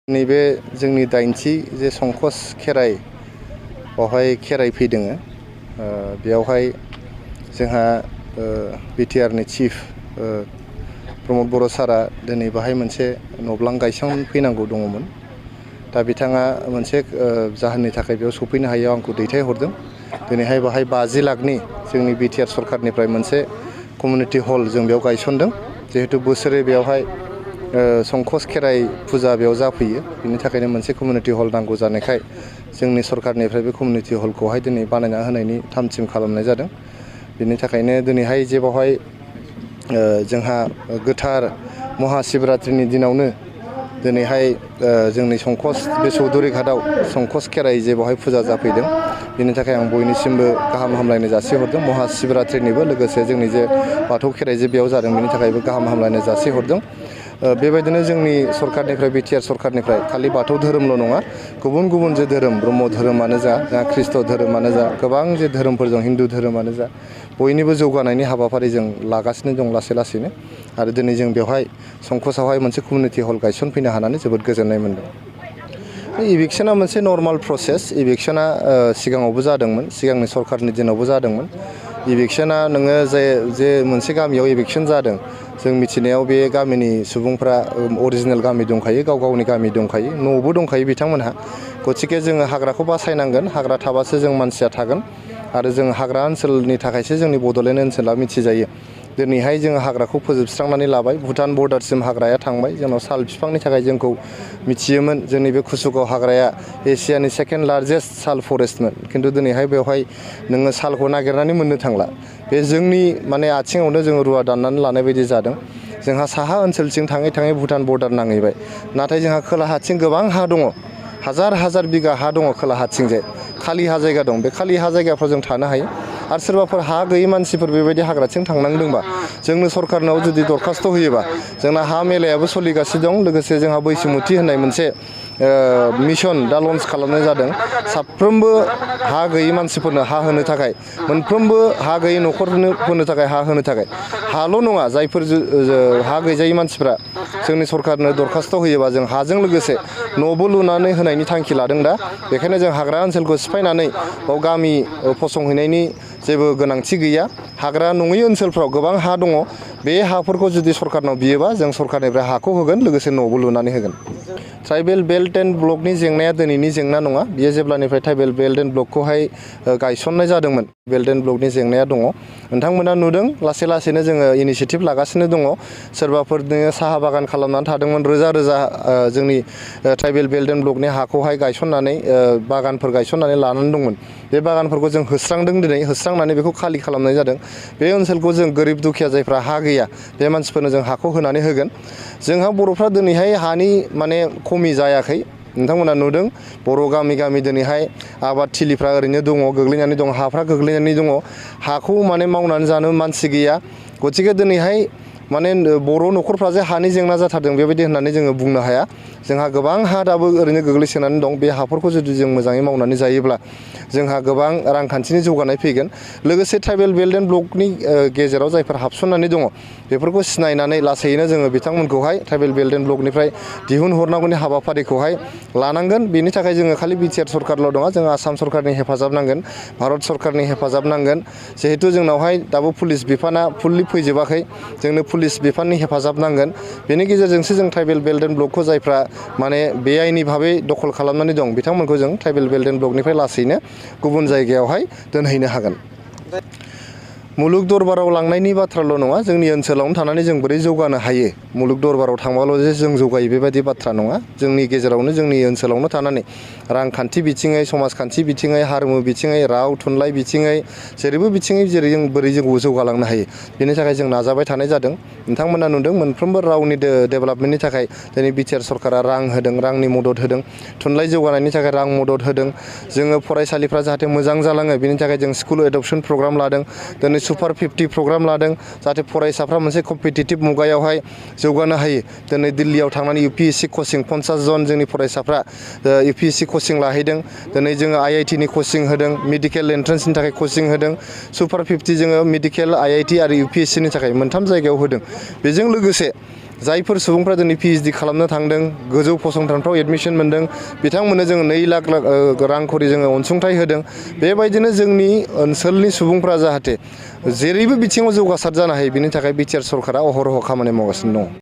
नैबे जोंनि दाइनथि जे संकस खेराइ बावहाय खेराइ फैदों बेयावहाय जोंहा बिटिआरनि चिफ प्रमद बर' सारा दिनै बाहाय मोनसे नब्लां गायसनफैनांगौ दङमोन। दा बिथाङा मोनसे जाहोननि थाखाय बेयाव सफैनो हायैयाव आंखौ दैथायहरदों। दिनैहाय बाहाय 50 लाखनि जोंनि बिटिआर सरकारनिफ्राय मोनसे कमिउनिटि हल जों बेयाव गायसनदों। जिहेतु बोसोरै बेयावहाय संकस खेराइ फुजा बेयाव जाफैयो, बिनि थाखायनो मोनसे कमिउनिटि हल नांगौ जानायखाय जोंनि सरकारनिफ्राय बे कमिउनिटि हलखौहाय दिनै बानायना होनायनि थामथिम खालामनाय जादों। बिनि थाखायनो दिनैहाय जे बावहाय जोंहा गोथार महाशिबरात्रिनि दिनावनो दिनैहाय जोंनि संकस बे चौधुरी घाटआव संकस खेराइ जे बावहाय फुजा जाफैदों, बिनि थाखाय आं बयनिसिमबो गाहाम हामलायनाय जासिहरदों। महाशिबरात्रिनिबो लोगोसे जोंनि जे बाथौ खेराइ जे बेयाव जादों बिनि थाखायबो गाहाम हामलायनाय जासिहरदों। बेबायदिनो जोंनि सरकारनिफ्राय बिटिआर सरकारनिफ्राय खालि बाथौ धोरोमल' नङा, गुबुन गुबुन जे धोरोम, ब्रह्म धोरोमानो जा, ख्रिस्ट धोरोमानो जा, गोबां जे धोरोमफोर दं, हिन्दु धोरोमानो जा, बयनिबो जौगानायनि हाबाफारि जों लागासिनो दं लासै लासैनो। आरो दिनै जों बेवहाय संकसआवहाय मोनसे कमिउनिटि हल गायसनफैनो हानानै जोबोद गोजोननाय मोनदों। इभिक्सना मोनसे नर्माल प्रसेस। इभिक्सना सिगाङावबो जादोंमोन, सिगांनि सरकारनि दिनावबो जादोंमोन। इभिक्सना नोङो जे मोनसे गामियाव इभिक्सन जादों, जों मिथिनायाव बे गामिनि सुबुंफ्रा अरिजिनेल गामि दंखायो, गाव गावनि गामि दंखायो, न'बो दंखायो बिथांमोनहा। गथिखे जोङो हाग्राखौ बासायनांगोन, हाग्रा थाबासो जों मानसिया थागोन। आरो जों हाग्रा ओनसोलनि थाखायसो जोंनि बड'लेण्ड ओनसोला मिथिजायो। दिनैहाय जोङो हाग्राखौ फोजोबस्रांनानै लाबाय, भुटान बर्डारसिम हाग्राया थांबाय। जोंनाव साल बिफांनि थाखाय जोंखौ मिथियोमोन, जोंनि बे कुसुगाव हाग्राया एसियानि सेकेन्ड लार्जेस्ट साल फरेस्टमोन। खिन्थु दिनैहाय बेवहाय नोङो सालखौ नागिरनानै मोननो थांला। बे जोंनि माने आथिङावनो जोङो रुवा दाननानै लानाय बायदि जादों। जोंहा साहा ओनसोलथिं थाङै थाङै भुटान बर्डार नांहैबाय। नाथाय जोंहा खोलाहाथिं गोबां हा दङ, हाजार हाजार बिगा हा दङ खोलाहाथिंजाय, खालि हा जायगा दं। बे खालि हा जायगाफ्राव जों थानो हायो। आरो सोरबाफोर हा गैयै मानसिफोर बेबायदि हाग्राथिं थांनांदोंबा जोंनो सरकारनाव जुदि दरखास्थ' होयोबा, जोंना हा मेलायाबो सोलिगासिनो दं। लोगोसे जोंहा बैसोमुथि होननाय मोनसे मिशन दा लन्च खालामनाय जादों। साफ्रोमबो हा गैयै मानसिफोरनो हा होनो थाखाय, मोनफ्रोमबो हा गैयै न'खरफोरनो थाखाय हा होनो थाखाय। हाल' नङा, जायफोर हा गैजायै मानसिफ्रा जोंनि सरकारनो दरखास्थ' होयोबा जों हाजों लोगोसे न'बो लुनानै होनायनि थांखि लादों दा। बेखायनो जों हाग्रा ओनसोलखौ सिफायनानै बाव गामि फसंहैनायनि जेबो गोनांथि गैया। हाग्रा नङै ओनसोलफ्राव गोबां हा दङ। बे हाफोरखौ जुदि सरकारनाव बियोबा जों सरकारनिफ्राय हाखौ होगोन, लोगोसे न'बो लुनानै होगोन। ट्राइबेल बेल्ट एन्ड ब्लकनि जेंनाया दिनैनि जेंना नङा। बियो जेब्लानिफ्राय ट्राइबेल बेल्ट एन्ड ब्लकखौहाय गायसननाय जादोंमोन, बेल्ट एन्ड ब्लकनि जेंनाया दङ। नोंथांमोना नुदों, लासै लासैनो जोङो इनिसियेटिभ लागासिनो दङ। सोरबाफोर नोङो साहा बागान खालामनानै थादोंमोन, रोजा रोजा जोंनि ट्राइबेल बेल्ट एन्ड ब्लकनि हाखौहाय गायसननानै बागानफोर गायसननानै लानानै दंमोन। बे बागानफोरखौ जों होस्रांदों, दिनै होस्रांनानै बेखौ खालि खालामनाय जादों। बे ओनसोलखौ जों गोरिब दुखिया जायफ्रा हा गैया, बे मानसिफोरनो जों हाखौ होनानै होगोन। जोंहा बर'फ्रा दिनैहाय हानि माने खमि जायाखै। नोंथांमोना नुदों, बर' गामि गामि दिनैहाय आबाद थिलिफ्रा ओरैनो दङ, गोग्लैनानै दङ, हाफ्रा गोग्लैनानै दङ। हाखौ माने मावनानै जानो मानसि गैया। गथिखे दिनैहाय माने बर' न'खरफ्रा जे हानि जेंना जाथारदों बेबायदि होननानै जोङो बुंनो हाया। जोंहा गोबां हा दाबो ओरैनो गोग्लैसोनानै दं। बे हाफोरखौ जुदि जों मोजाङै मावनानै जायोब्ला जोंहा गोबां रांखान्थिनि जौगानाय फैगोन। लोगोसे ट्राइबेल बेल्ट एन्ड ब्लकनि गेजेराव जायफोर हाबसननानै दङ, बेफोरखौ सिनायनानै लासैनो जोङो बिथांमोनखौहाय ट्राइबेल बेल्ट एन्ड ब्लकनिफ्राय दिहुनहरनांगौनि हाबाफारिखौहाय लानांगोन। बेनि थाखाय जोङो खालि बिटिआर सरकारल' नङा, जों आसाम सरकारनि हेफाजाब नांगोन, भारत सरकारनि हेफाजाब नांगोन। जिहेथु जोंनावहाय दाबो पुलिस बिफाना फुल्लि फैजोबाखै, जोंनो पुलिस बिफाननि हेफाजाब नांगोन। बेनि गेजेरजोंसो जों ट्राइबेल बेल्ट एन्ड ब्लकखौ जायफ्रा माने बेआइनि भाबै दखल खालामनानै दं, बिथांमोनखौ जों ट्राइबेल बेल्ट एन्ड ब्लकनिफ्राय लासैनो गुबुन जायगायावहाय दोनहैनो हागोन। मुलुग दरबाराव लांनायनि बाथ्राल' नङा, जोंनि ओनसोलावनो थानानै जों बोरै जौगानो हायो, मुलुग दरबाराव थांबाल' जे जों जौगायो बेबायदि बाथ्रा नङा। जोंनि गेजेरावनो, जोंनि ओनसोलावनो थानानै रांखान्थि बिथिङै, समाजखान्थि बिथिङै, हारिमु बिथिङै, राव थुनलाइ बिथिङै, जेरैबो बिथिङै जेरै जों बोरै जौगालांनो हायो, बेनि थाखाय जों नाजाबाय थानाय जादों। नोंथांमोना नुदों, मोनफ्रोमबो रावनि डेभेलपमेन्टनि थाखाय दिनै बिटिआर सरकारा रां होदों, रांनि मदद होदों। थुनलाइ जौगानायनि थाखाय रां मदद होदों। जोङो फरायसालिफ्रा जाहाथे मोजां जालाङो, बेनि थाखाय जों स्कुल एडपसन प्रग्राम लादों। दिनै सुपार 50 प्रग्राम लादों, जाहाथे फरायसाफ्रा मोनसे कम्पिटिटिभ मुगायावहाय जौगानो हायो। दिनै दिल्लीयाव थांनानै UPSC कचिं 50 जन जोंनि फरायसाफ्रा UPSC कचिं लाहैदों। दिनै जोङो IIT नि कचिं होदों, मेडिकेल एन्ट्रेन्सनि थाखाय कचिं होदों। सुपार 50 जोङो मेडिकेल, IIT आरो UPSC नि थाखाय मोनथाम जायगायाव होदों। बेजों लोगोसे जायफोर सुबुंफ्रा दिनै PhD खालामनो थांदों गोजौ फसंथानफ्राव एडमिसन मोन्दों बिथांमोननो जोङो 2 लाख रां खरि जोङो अनसुंथाइ होदों बेबायदिनो जोंनि ओनसोलनि सुबुंफ्रा जाहाथे जेरैबो बिथिङाव जौगासार जानो हायो बिनि थाखाय बिटिआर सरकारा अहरह खामानि मावगासिनो दङ।